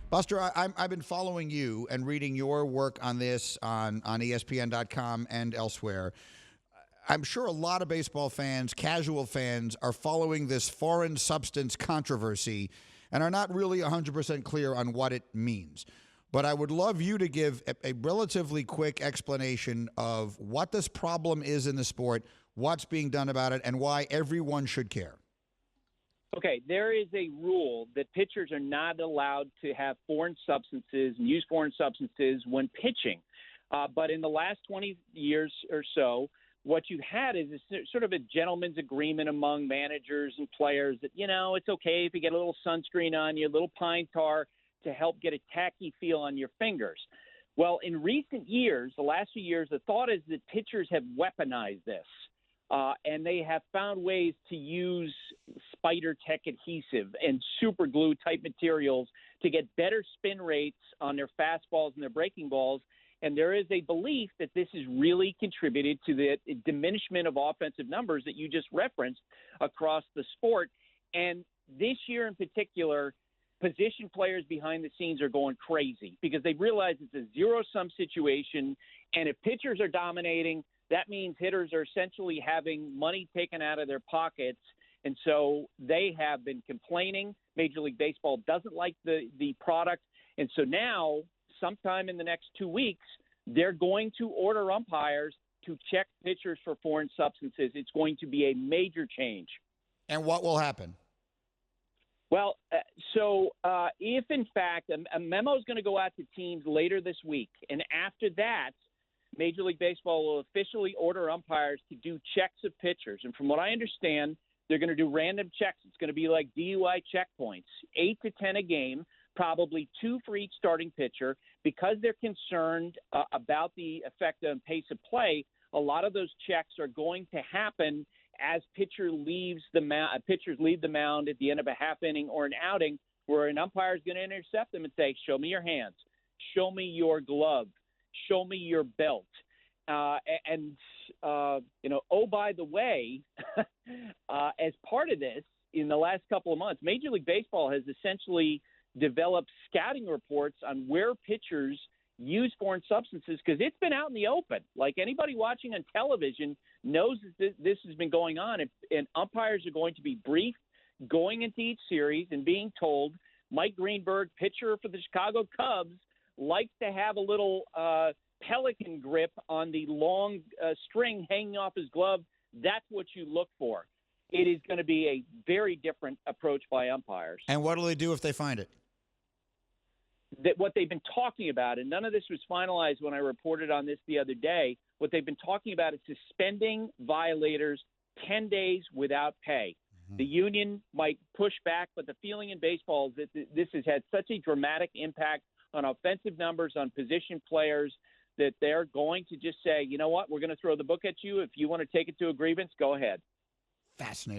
Buster, I've been following you and reading your work on this on ESPN.com and elsewhere. I'm sure a lot of baseball fans, casual fans, are following this foreign substance controversy and are not really 100% clear on what it means. But I would love you to give a relatively quick explanation of what this problem is in the sport, what's being done about it, and why everyone should care. Okay, there is a rule that pitchers are not allowed to have foreign substances and use foreign substances when pitching. But in the last 20 years or so, what you've had is sort of a gentleman's agreement among managers and players that, it's okay if you get a little sunscreen on you, a little pine tar to help get a tacky feel on your fingers. Well, in recent years, the last few years, the thought is that pitchers have weaponized this. And they have found ways to use spider tech adhesive and super glue type materials to get better spin rates on their fastballs and their breaking balls. And there is a belief that this has really contributed to the diminishment of offensive numbers that you just referenced across the sport. And this year in particular, position players behind the scenes are going crazy because they realize it's a zero-sum situation. And if pitchers are dominating, that means hitters are essentially having money taken out of their pockets. And so they have been complaining. Major League Baseball doesn't like the product. And so now, sometime in the next 2 weeks, they're going to order umpires to check pitchers for foreign substances. It's going to be a major change. And what will happen? Well, if in fact a memo is going to go out to teams later this week, and after that, Major League Baseball will officially order umpires to do checks of pitchers. And from what I understand, they're going to do random checks. It's going to be like DUI checkpoints, 8 to 10 a game, probably 2 for each starting pitcher. Because they're concerned about the effect and pace of play, a lot of those checks are going to happen as pitchers leave the mound at the end of a half inning or an outing, where an umpire is going to intercept them and say, show me your hands, show me your glove, show me your belt. Oh, by the way, as part of this, in the last couple of months, Major League Baseball has essentially developed scouting reports on where pitchers use foreign substances because it's been out in the open. Like anybody watching on television knows that this has been going on, and umpires are going to be briefed going into each series and being told Mike Greenberg, pitcher for the Chicago Cubs, likes to have a little pelican grip on the long string hanging off his glove. That's what you look for. It is going to be a very different approach by umpires. And what do they do if they find it? That what they've been talking about, and none of this was finalized when I reported on this the other day, what they've been talking about is suspending violators 10 days without pay. Mm-hmm. The union might push back, but the feeling in baseball is that this has had such a dramatic impact on offensive numbers, on position players, that they're going to just say, you know what, we're going to throw the book at you. If you want to take it to a grievance, go ahead. Fascinating.